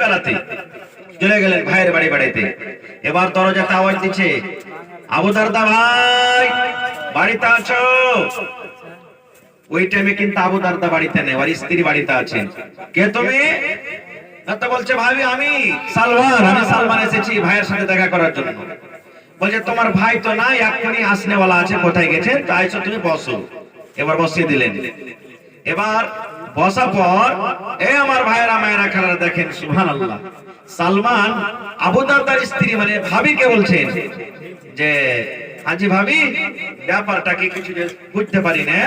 বেলাতে চলে গেলেন ভাইয়ের বাড়ি বাড়িতে। এবার দরজাতে আওয়াজ দিচ্ছে, আবু দারদা ভাই বাড়িতে আছো? ওই টাইমে কিন্তু আবু দারদা বাড়িতে নেই, ওর স্ত্রী বাড়িতে আছেন। কে তুমি? তো বলছে ভাবি আমি সালমান, আমি সালমান এসেছি ভাইয়ের সাথে দেখা করার জন্য। বলছে তোমার ভাই তো না, এক্ষুনি আসনেওয়ালা আছে, কোথায় গেছে? তাই তুমি বসো। এবার বসিয়ে দিলেন। এবার বসা পর এই আমার ভাইয়েরা মায়েরা খেলারা দেখেন সুবহানাল্লাহ, সালমান আবু দারদার স্ত্রী মানে ভাবিকে বলছেন যে আজি ভাবি ব্যাপারটা কি কিছু বুঝতে পারি না,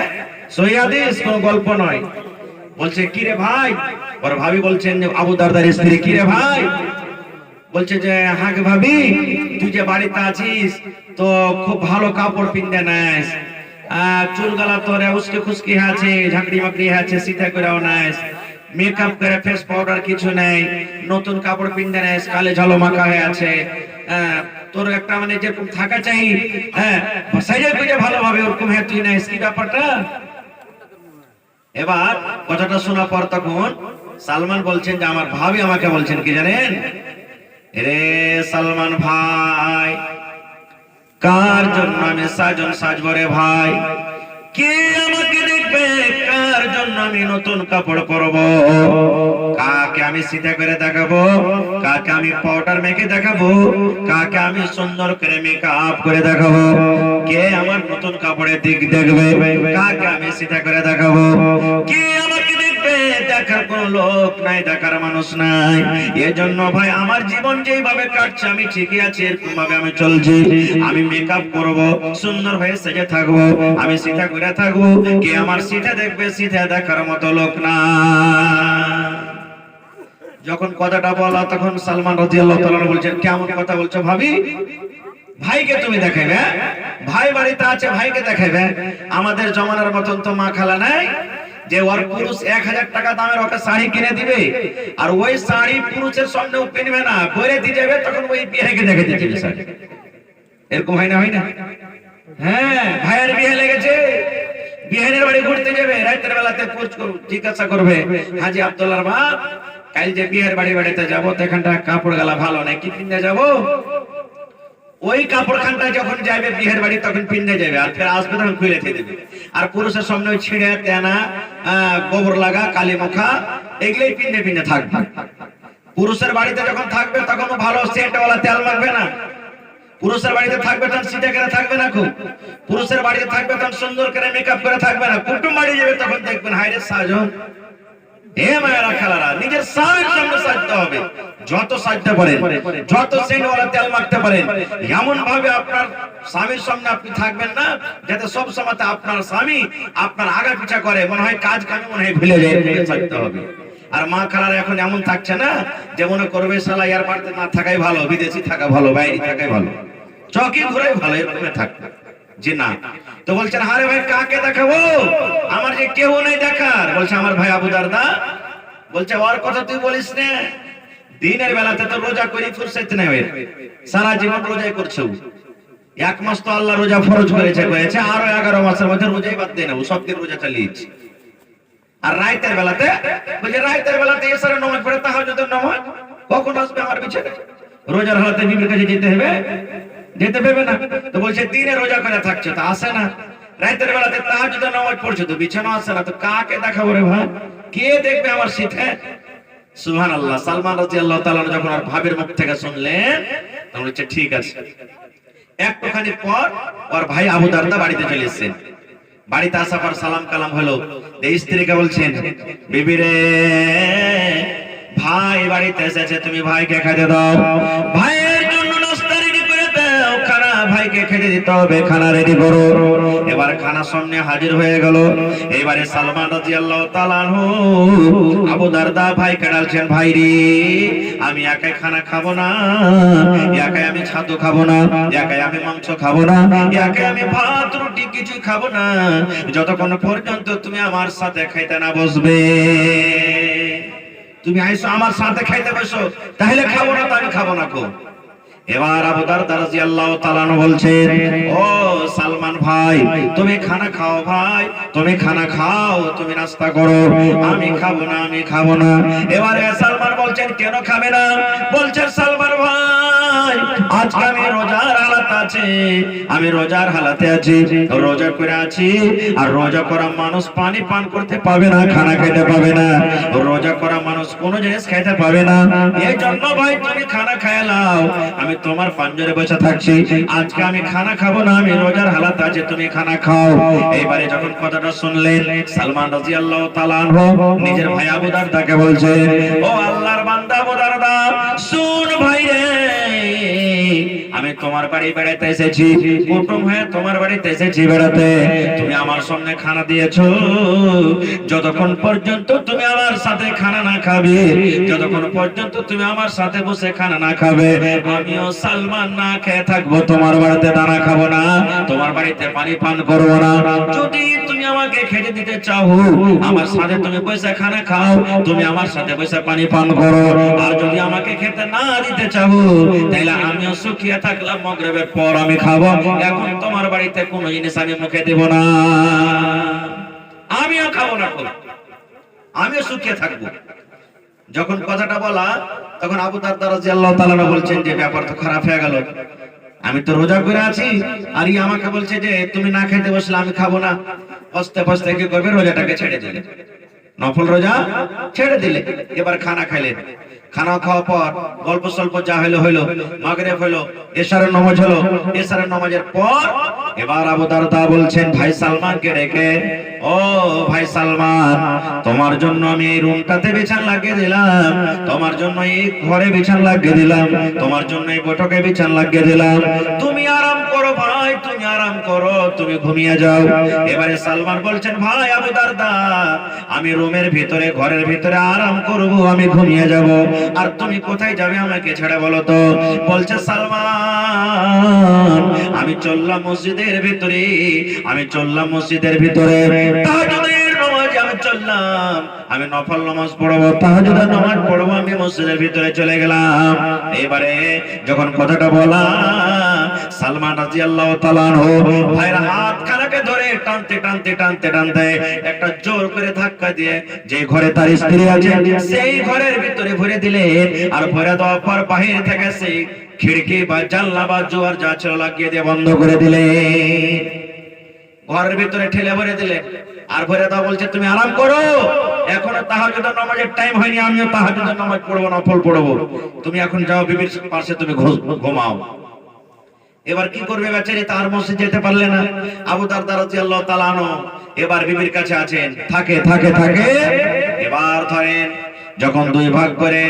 সহিহ হাদিস কোন গল্প নয়। বলছে কি রে ভাই? ওর ভাবি বলছেন যে আবু দারদার স্ত্রী, কি রে ভাই? বলছে যে হ্যাঁ ভাবি, তুই যে বাড়িতে আছিস তো খুব ভালো কাপড় পিনতে নাস, চুল গালা তোর উস্কে খুস্কি আছে, ঝাঁকড়ি মাকড়ি আছে, সিধা করেও নাস, মেকআপ করে ফেস পাউডার কিছু নেই, নতুন কাপড় পিনতে নাস, কালে ঝালো মাখা হয়ে আছে, তোর একটা মানে যেরকম থাকা চাই, হ্যাঁ সাইজে বুঝে ভালোভাবে ওরকম হ্যাঁ তুই নাস, কি ব্যাপারটা? এবার কথাটা শোনা পর তখন সালমান বলছেন যে আমার ভাবি আমাকে বলছেন কি জানেন, রে সালমান ভাই কার জন্য আমি সাজন সাজবো রে ভাই? কে আমাকে দেখবে? কার জন্য আমি নতুন কাপড় পরবো? কাকে আমি সিধা করে দেখাবো? কাকে আমি পাউডার মেখে দেখাবো? কাকে আমি সুন্দর করে মেকআপ করে দেখাবো? কে আমার নতুন কাপড়ের দিক দেখবে? কাকে আমি সিধা করে দেখাবো? কে আমাকে দেখবে? দেখার কোন লোক নাই, দেখার মানুষ নাই। এজন্য ভাই আমার জীবন যেভাবে কাটছে আমি ঠিকই আছি, এরকম ভাবে আমি চলছি। আমি মেকআপ করব, সুন্দর হয়ে সেজে থাকবো, আমি সিধা করে থাকবো। কে আমার সিধা দেখবে? সিধা দেখার মতো লোক না। যখন কথাটা বলা তখন সালমান রাদিয়াল্লাহু তাআলা বলছেন, কেমন কথা বলছো ভাবি? ভাইকে তুমি দেখাইবে? ভাই বাড়িতে আছে, ভাইকে দেখাইবে? আমাদের জমানার মতন তো মা খালা নাই যে ওর পুরুষ 1000 টাকা দামের ওকে শাড়ি কিনে দিবে, আর ওই শাড়ি পুরুষের সামনেও পিনবে না, বলে দিয়ে যাবে, তখন ওই বিয়েকে দেখে দিচ্ছে শাড়ি। এরকম হয় না? হয় না? হ্যাঁ, ভাইয়ের বিয়ে লেগেছে, বিহানের বাড়ি ঘুরতে যাবে, রাতের বেলাতে জিজ্ঞাসা করবে, হাজি আব্দুল্লাহর বাপ কাল যে বিয়ের বাড়ি বাড়িতে যাবো, তো এখানটা কাপড় গালা ভালো নাই, কি পিনতে যাবো? ওই কাপড় খানটা যখন যাবে বিয়ের বাড়ি তখন পিনতে যাবে, আর ফের আসবে তখন খুলে দিয়ে দেবে। আর পুরুষের সামনে ওই ছিঁড়ে তেনা, গোবর লাগা, কালি মুখা, এগুলোই পিনতে পিনতে থাকবে। পুরুষের বাড়িতে যখন থাকবে তখন ভালো সেন্টওয়ালা তেল মাখবে না। পুরুষের বাড়িতে থাকবে তখন সিধা করে থাকবে না, খুব পুরুষের বাড়িতে থাকবে তখন সুন্দর করে মেকআপ করে থাকবে না। কুটুম বাড়ি যাবে তখন দেখবেন হায়রে সাজন। হে মায়েরা খেলারা, নিজের স্বামীর সঙ্গে সাজতে হবে, যত সাজতে পারেন, যত সেন্টওয়ালা তেল মাখতে পারেন, এমন ভাবে আপনার স্বামীর সামনে আপনি থাকবেন না যাতে সব সময় আপনার স্বামী আপনার আগা পিছা করে, মনে হয় কাজ কামে মনে হয় ভুলে যায়, সাজতে হবে। আর মা খালারা এখন এমন থাকছে না যে মনে করবে শালা ইয়ার বাড়িতে না থাকাই ভালো, বিদেশি থাকা ভালো, বাইরে থাকাই ভালো, চকি ঘুরাই ভালো, এরকম থাকবে জি না। তো বলছেন আরে ভাই কাকে দেখাবো? আমার যে কেউ নেই দেখার। বলছে আমার ভাই আবু দারদা। বলছে ওর কথা তুই বলিস না, দিনের বেলাতে তো রোজা করি ফুরসত নেই, সারা জীবন রোজাই করছো। 1 মাস তো আল্লাহ রোজা ফরজ করেছে, আরো 11 মাসের মধ্যে রোজাই বাদ দিয়ে নেবো, সব দিন রোজা চালিয়েছি। আর রাতের বেলাতে বলছে রাতের বেলাতে এসারে নামাজ পড়ে, তাহাজ্জুদের নামাজ কখন আসবে আমার পিছনে? রোজার হালতে বিবির কাছে যেতে হবে, যেতে পারবে না। তো বলছে দিনে রোজা করে থাকছো তো আসে না, রাতের বেলাতে তাহাজ্জুদের নামাজ পড়ছো তো বিছানা আসে না, তো কাকে দেখাবো রে ভাই? কে দেখবে আমার শীতে? সুবহানাল্লাহ। সালমান রাদিয়াল্লাহু তাআলা যখন আর ভাবের মুখ থেকে শুনলেন তখন বলছে ঠিক আছে। একটুখানি পর ওর ভাই আবু দারদা বাড়িতে চলে এসেছেন। বাড়িতে আসার পর সালাম কালাম হলো, স্ত্রীকে বলছেন বিবি রে ভাই বাড়িতে এসেছে, তুমি ভাইকে খেতে দাও, ভাইয়ের জন্য নাস্তা রেডি করে দাও, খানা ভাইকে খেতে দিতে হবে, খানা রেডি করো। এবার খানা সামনে হাজির হয়ে গেল। এবারে সালমান রাদিয়াল্লাহু তাআলা আনহু আবু দারদা ভাইকে ডালছেন, ভাই রে আমি একাই খানা খাবো না, একাই আমি ছাতু খাবো না, একাই আমি মাংস খাবো না, একাই আমি ভাত রুটি কিছু খাবো না, যতক্ষণ পর্যন্ত তুমি আমার সাথে খাইতে না বসবে। তুমি আইসো আমার সাথে খাইতে বসো, তাহলে খাবো না, তো আমি খাবো না। এবার আবু দারদা রাদিয়াল্লাহু তাআলা আনহু বলছেন, ও সালমান ভাই, তুমি খানা খাও ভাই, তুমি খানা খাও, তুমি নাস্তা করো, আমি খাবো না, আমি খাবো না। এবারে সালমান বলছেন, কেন খাবে না? বলছেন, সালমান ভাই, আজকে আমি রোজার হালাতে আছি, আমি রোজার হালাতে আছি, রোজা করে আছি। আর রোজা করা মানুষ পানি পান করতে পাবে না, খানা খেতে পাবে না। রোজা করা মানুষ কোনো জিনিস খেতে পাবে না। এই জন্য ভাই তুমি খানা খেয়ে নাও, আমি তোমার পাঞ্জরে বসে থাকছি। আজকে আমি খানা খাবো না, আমি রোজার হালাত আছে, তুমি খানা খাও। এইবারে যখন কথাটা শুনলেন, সালমান রাদিয়াল্লাহু তাআলা আনহু নিজের ভাই আবু দারদাকে বলছে, ও আল্লাহর বান্দা আবু দারদা, শুন ভাই রে, আমি তোমার বাড়ি বেড়াতে এসেছি, কুটুম হয়ে তোমার বাড়িতে এসেছি বেড়াতে। তুমি আমার সামনে খানা দিয়েছো, যতক্ষণ পর্যন্ত তুমি আমার সাথে খানা না খাবে, যতক্ষণ পর্যন্ত তুমি আমার সাথে বসে খানা না খাবে, আমিও সালমান না খেয়ে থাকবো। তোমার বাড়িতে দানা খাবো না, তোমার বাড়িতে পানি পান করবো না। যদি তুমি আমাকে খেতে দিতে চাও, আমার সাথে তুমি বসে খানা খাও, তুমি আমার সাথে বসে পানি পান করো। আর যদি আমাকে খেতে না দিতে চাও, তাহলে আমিও শুকিয়ে থাকলাম, মাগরিবের পর আমি খাবো। এখন তোমার বাড়িতে কোনো জিনিস আমি মুখে দেব না, আমিও খাবো না, আমিও শুকিয়ে থাকবো। যখন কথাটা বলা, তখন আবু দারদা রাদিয়াল্লাহু তাআলা বলছেন যে ব্যাপার তো খারাপ হয়ে গেল, আমি তো রোজা করে আছি, আর ই আমাকে বলছে যে তুমি না খেতে বসলে আমি খাবো না। বসতে বসতে কি করবে, রোজাটাকে ছেড়ে দিলে, নফল রোজা ছেড়ে দিলে। এবার খানা খাইলেন, খানা খাওয়ার পর গল্প স্বল্প যা হলো হলো, মাগরিব হলো, এশারের নামাজ হলো, এশারের নামাজের পর এবার আবু দারদা বলছেন ভাই সালমানকে ডেকে, ও ভাই সালমান, তোমার জন্য আমি এই রুমটাতে বিছানা লাগিয়ে দিলাম, তোমার জন্য এই ঘরে বিছানা লাগিয়ে দিলাম, তোমার জন্য এই বৈঠকে বিছানা লাগিয়ে দিলাম, তুমি আরাম করো ভাই, তুমি আরাম করো, তুমি ঘুমিয়ে যাও। এবারে সালমান বলছেন, ভাই আবু দারদা, আমি রুমের ভিতরে, ঘরের ভিতরে আরাম করব, আমি ঘুমিয়ে যাব, আর তুমি কোথায় যাবে আমাকে ছেড়ে বলো তো? বলছে সালমান, আমি চললাম মসজিদের ভিতরে, আমি চললাম মসজিদের ভিতরে, তাহাজ্জুদের নামাজে আমি চললাম, আমি নফল নামাজ পড়বো, তাহাজ্জুদের নামাজ পড়বো, আমি মসজিদের ভিতরে চলে গেলাম। এবারে যখন কথাটা বলা, সালমান রাদিয়াল্লাহু তাআলা আনহু ভাইয়ের হাত খানাকে ধরে টানতে টানতে টানতে টানতে একটা জোর করে ধাক্কা দিয়ে যে ঘরে তার স্ত্রী আছে সেই ঘরের ভিতরে ভরে দিলেন। আর ভরে দেওয়ার পর বাহির থেকে সেই খিড়কি বা জানলা বা জোয়ার যা ছিল লাগিয়ে দিয়ে বন্ধ করে দিলেন, ঘরের ভিতরে ঠেলে ভরে দিলেন। আর ভরে দাও, বলছে তুমি আরাম করো, এখনো তাহাজ্জুদের নামাজের টাইম হয়নি, আমিও তাহাজ্জুদের নামাজ পড়বো, নফল পড়বো, তুমি এখন যাও বিবির পাশে, তুমি ঘুমাও। এবার কি করবে বেচারি, তার মসজিদ যেতে পারলে না। আবু দারদা রাদিয়াল্লাহু তাআলা আনহু এবার বিবির কাছে আছেন, থাকে থাকে থাকে। এবার ধরেন যখন দুই ভাগ করে,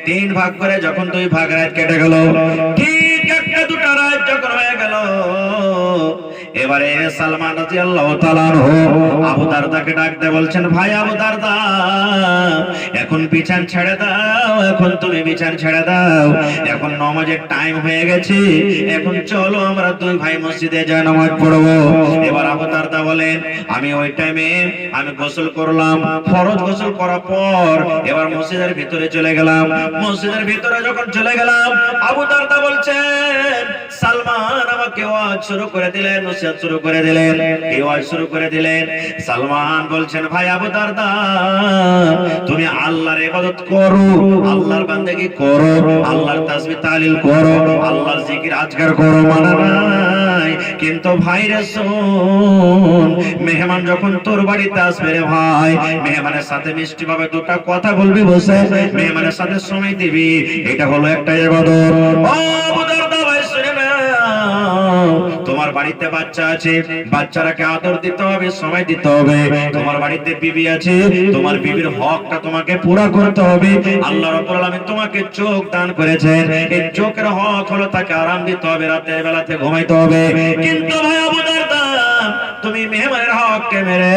তিন ভাগ করে, যখন দুই ভাগ রাত কেটে গেল, ঠিক একটা দুটা রাত যখন হয়ে গেল, এবারে সালমান রাদিয়াল্লাহু তাআলা আনহু আবু দারদাকে ডাকতে বলছেন, ভাই আবু দারদা, এখন বিছান ছেড়ে দাও, এখন তুমি বিছান ছেড়ে দাও, এখন নামাজের টাইম হয়ে গেছে, এখন চলো আমরা দুই ভাই মসজিদে যাই নামাজ পড়বো। এবার আবু দারদা বলেন, আমি ওই টাইমে আমি গোসল করলাম, ফরজ গোসল করার পর এবার মসজিদের ভিতরে চলে গেলাম। মসজিদের ভিতরে যখন চলে গেলাম, আবু দারদা বলছেন, সালমান আমাকে ওয়াজ শুরু করে দিলেন, নসিহত শুরু করে দিলেন, এই ওয়াজ শুরু করে দিলেন। সালমান বলছেন, ভাই আবু দারদা, তুমি আল্লাহর ইবাদত করো, আল্লাহর বান্দেগি করো, আল্লাহর তাসবিহ তাহলিল করো, আল্লাহর জিকির আজকার করো, মানা নাই, কিন্তু ভাই রে শোন, মেহমান যখন তোর বাড়িতে আসবে রে ভাই, মেহমানের সাথে মিষ্টি ভাবে দুটো কথা বলবি, বসে মেহমানের সাথে সময় দিবি, এটা হলো একটা ইবাদত। ও আবু দারদা ভাই শুনে নাও, তোমার বাড়িতে বাচ্চা আছে, বাচ্চারাকে আদর দিতে হবে, সময় দিতে হবে। তোমার বাড়িতে বিবি আছে, তোমার বিবির হকটা তোমাকে পুরো করতে হবে। আল্লাহ রাব্বুল আলামিন তোমাকে চোখ দান করেছেন, এই চোখের হক হলো তাকে আরাম দিতে হবে, রাতের বেলাতে ঘুমাইতে হবে। কিন্তু ভাই আবু দারদা, তুমি মেহমানের হককে মেরে,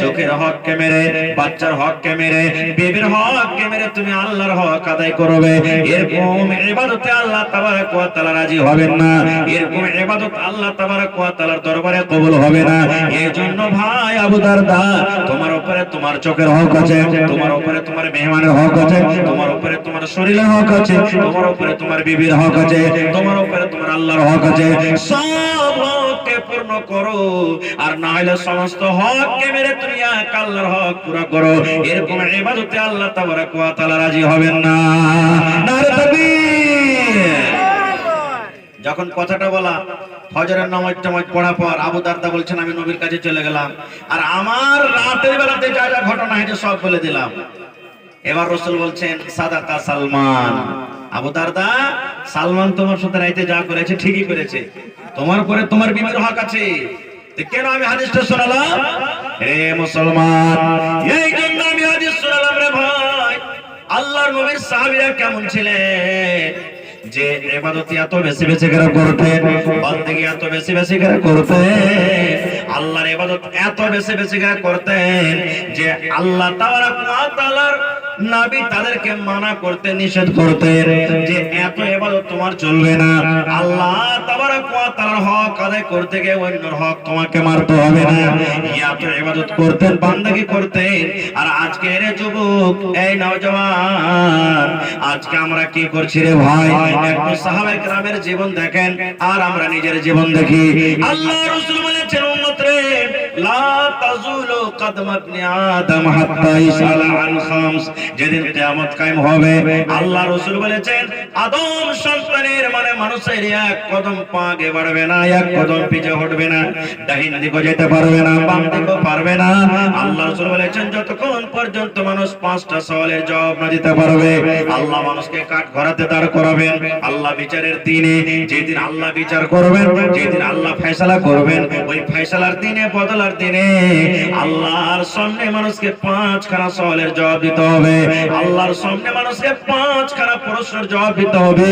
চোখের হককে মেরে, বাচ্চার হককে মেরে, বেবির হককে মেরে তুমি আল্লাহর হক আদায় করবে, এরকম ইবাদতে আল্লাহ তাবারক ওয়া তাআলা রাজি হবেন না, এরকম ইবাদত আল্লাহ তাবারক ওয়া তাআলার দরবারে কবুল হবে না। এইজন্য ভাই আবু দারদা, তোমার উপরে তোমার চোখের হক আছে, তোমার উপরে তোমার মেহমানের হক আছে, তোমার উপরে তোমার শরীরের হক আছে, তোমার উপরে তোমার বিবির হক আছে, তোমার উপরে তোমার আল্লাহর হক আছে। সব হককে পূর্ণ করো, আর না হলে সমস্ত হককে মেরে তুমি এক আল্লাহর হক পুরো করো। এরকম ইবাদতে আল্লাহ তাবারক ওয়া তাআলা রাজি হবেন না। নারে তাকবীর। যখন কথাটা বলা, ফজরের নামাজ টামাজ পড়া পর আবু দারদা বলছেন আমি নবীর কাছে চলে গেলাম, আর আমার রাতের বেলাতে যা যা ঘটনা হয়েছে সব বলে দিলাম। এবার রাসূল বলছেন সাদাকা সালমান, আবু দারদা সালমান তোমার সাথে রাইতে যা করেছে ঠিকই করেছে, তোমার পরে তোমার বিবির হক আছে। কেন আমি হাদিসটা শোনালাম? হে মুসলমান, এই জন্য আমি হাদিস শোনালাম রে ভাই। আল্লাহর নবীর সাহাবীরা কেমন ছিলেন যে ইবাদত এত বেশি বেশি করে করতেন, বন্দেগী এত বেশি বেশি করে করতেন, আল্লাহর ইবাদত এত বেশি বেশি করে করতেন যে আল্লাহ তাবারক ওয়া তাআলার নবী তাদেরকে মানা করতেন, নিষেধ করতেন যে এত ইবাদত তোমার চলবে না। আল্লাহ তাবারক ওয়া তাআলার হক আদায় করতে গিয়ে অন্যের হক তোমাকে মারতে হবে না, এত ইবাদত করতেন, বন্দেগী করতেন। আর আজকে রে যুবক, এই নওজওয়ান, আজকে আমরা কি করছি রে ভাই? একটু সাহাবায়ে কেরামের জীবন দেখেন আর আমরা নিজের জীবন দেখি। আল্লাহ রাসূল বলেছেন উম্মত রে, লা তাজুলু কদম ইবনে আদম হাত্তা ইসালা আন খামস, যেদিন কিয়ামত কায়েম হবে আল্লাহ রাসূল বলেছেন আদম সন্তানের মানে মানুষের এক কদম পা আগে বাড়বে না, এক কদম পিছে হটবে না, ডাহিন দিকে যেতে পারবে না, বাম দিকে পারবে না। আল্লাহ রাসূল বলেছেন যতক্ষণ পর্যন্ত মানুষ পাঁচটা সওয়ালের জবাব না দিতে পারবে, আল্লাহ মানুষকে কাঠ গড়াতে দাঁড় করাবেন। আল্লাহ বিচারের দিনে, যেদিন আল্লাহ বিচার করবেন, যেদিন আল্লাহ ফয়সালা করবেন, ওই ফয়সালার দিনে, বদলার দিনে আল্লাহর সামনে মানুষকে পাঁচখানা সওয়ালের জবাব দিতে হবে। আল্লাহর সামনে মানুষকে পাঁচখানা প্রশ্নের জবাব দিতে হবে।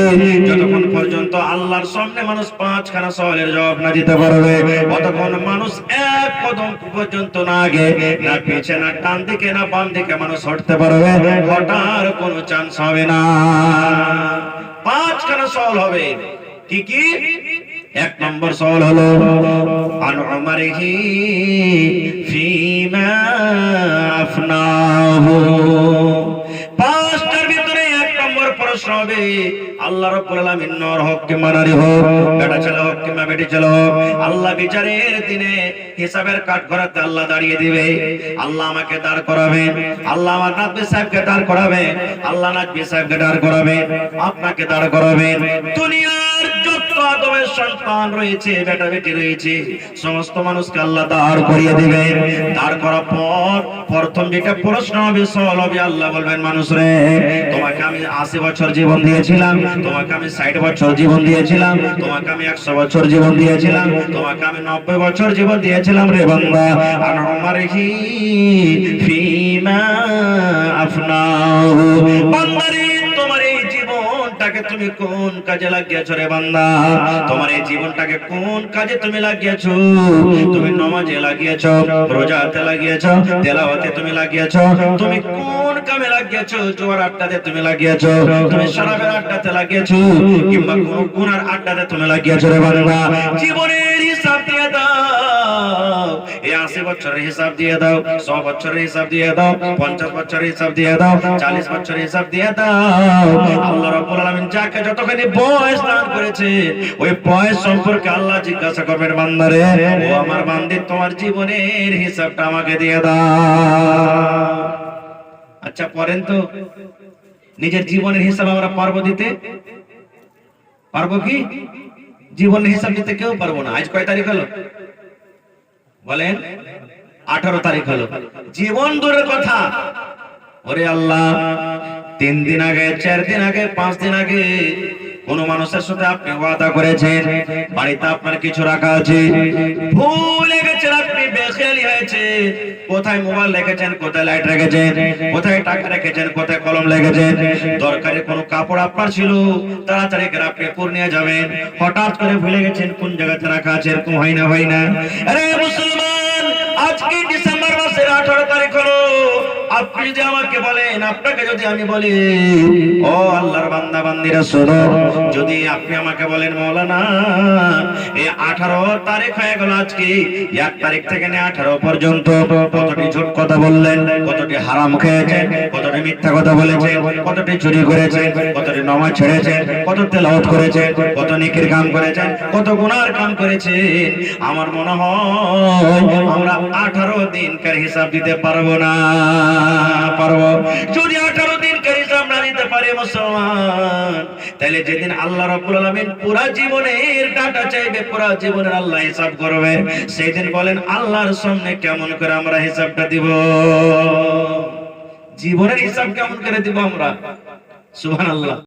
যতক্ষণ পর্যন্ত আল্লাহর সামনে মানুষ পাঁচখানা সওয়ালের জবাব না দিতে পারবে, ততক্ষণ মানুষ এক কদম পর্যন্ত না আগে, না পিছে, না ডান দিকে, না বাম দিকে মানুষ হটতে পারবে, হটার কোনো চান্স হবে না। পাঁচখানা সওয়াল হবে। কি কি? এক নম্বর সওয়াল হলো আন উমারিহি ফিমা আফনাহু। পাঁচটার ভিতরে এক নম্বর প্রশ্ন হবে আল্লাহ রাব্বুল আলামিন নর হক কে মানারি হোক, বেটা ছেলে হোক কিংবা বেটি ছেলে হোক, আল্লাহ বিচারের দিনে হিসাবের কাঠ করাতে আল্লাহ দাঁড়িয়ে দিবে। আল্লাহ আমাকে দাঁড় করাবেন, আল্লাহ আমার নাজবি সাহেবকে দাঁড় করাবেন, আল্লাহ নাজবি সাহেবকে দাঁড় করাবেন, আপনাকে দাঁড় করাবেন। দুনিয়ার যত আদমের সন্তান রয়েছে, বেটা বেটি রয়েছে, সমস্ত মানুষকে আল্লাহ দাঁড় করিয়ে দিবেন। দাঁড় করার পর প্রথম যেটা প্রশ্ন হবে, সওয়াল হবে, আল্লাহ বলবেন মানুষ রে, তোমাকে আমি 80 বছর জীবন দিয়েছিলাম, তোমাকে আমি 60 বছর জীবন দিয়েছিলাম, তোমাকে আমি 100 বছর জীবন দিয়েছিলাম, তোমাকে আমি 90 বছর জীবন দিয়েছিলাম রে বান্দা। আর উমারিহি ফিমা আফনাহু, বান্দারে তোমার এই জীবনটাকে তুমি কোন কাজে লাগিয়েছো রে বান্দা? তোমার এই জীবনটাকে কোন কাজে তুমি লাগিয়েছো? তুমি নামাজে লাগিয়েছো, রোজাতে লাগিয়েছো, তেলাওয়াতে তুমি লাগিয়েছো, তুমি কোন কামে লাগিয়েছো? জোয়ার আড্ডাতে তুমি লাগিয়েছো, তুমি শরাবের আড্ডাতে লাগিয়েছো, কিংবা কোন গুনার আড্ডাতে তুমি লাগিয়েছো রে বান্দা? জীবনের হিসাব দিয়ে দাও। এই 80 বছরের হিসাব দিয়ে দাও, 100 বছরের হিসাব দিয়ে দাও, 50 বছরের হিসাব দিয়ে দাও, 40 বছরের হিসাব দিয়ে দাও। আল্লাহ রাব্বুল আলামিন যাকে যতখানি বয়স দান করেছে, ওই বয়স সম্পর্কে আল্লাহ জিজ্ঞাসা করবেন বান্দারে, ও আমার বান্দি তোমার জীবনের হিসাবটা আমাকে দিয়ে দাও। আচ্ছা পড়েন তো, নিজের জীবনের হিসাব আমরা পারবো দিতে? পারবো কি? জীবনের হিসাব দিতে কেউ পারবো না। আজ কয় তারিখ হলো বলেন? 18 তারিখ হলো। জীবন দূরের কথা, ওরে আল্লাহ, 3 দিন আগে, 4 দিন আগে, 5 দিন আগে কোন মানুষের সাথে আপনি ওয়াদা করেছেন, বাড়িতে আপনার কিছু রাখা আছে, ভুলে গেছেন, আপনি বেখেয়ালি হয়েছে, কোথায় মোবাইল রেখেছেন, কোথায় লাইট রেখেছেন, কোথায় টাকা রেখেছেন, কোথায় কলম রেখেছেন, দরকারি কোনো কাপড় আপনার ছিল, তাড়াতাড়ি করে আপনি পূর্ণিয়া যাবেন, হঠাৎ করে ভুলে গেছেন কোন জায়গাতে রাখা আছে। এরকম হয় না? আরে মুসলমান, আজকে ডিসেম্বর মাসের 18 তারিখ হলো। আপনি যদি আমাকে বলেন, আপনাকে যদি আমি বলি, ও আল্লাহর বান্দা বান্দিরা শোনো, যদি আপনি আমাকে বলেন মাওলানা এই 18 তারিখ হয়ে গেল, আজকে 1 তারিখ থেকে নিয়ে 18 পর্যন্ত কতটি ঝুট কথা বললেন, কতটি হারাম খেয়েছেন, কতটি মিথ্যা কথা বলেছেন, কতটি চুরি করেছেন, কতটি নামাজ ছেড়েছেন, কত তেলাওয়াত করেছেন, কত নেকির কাম করেছেন, কত গুনার কাম করেছেন, আমার মনে হয় আমরা 18 দিনকার হিসাব দিতে পারবো না। পারবো? যদি 18 দিনকার হিসাব না দিতে পারি মুসলমান, তাহলে যেদিন আল্লাহ রাব্বুল আলামিন পুরা জীবনের ডাটা চাইবে, পুরা জীবনের আল্লাহ হিসাব করবে, সেদিন বলেন আল্লাহর সামনে কেমন করে আমরা হিসাবটা দিব? জীবনের হিসাব কেমন করে দিব আমরা? সুবহানাল্লাহ।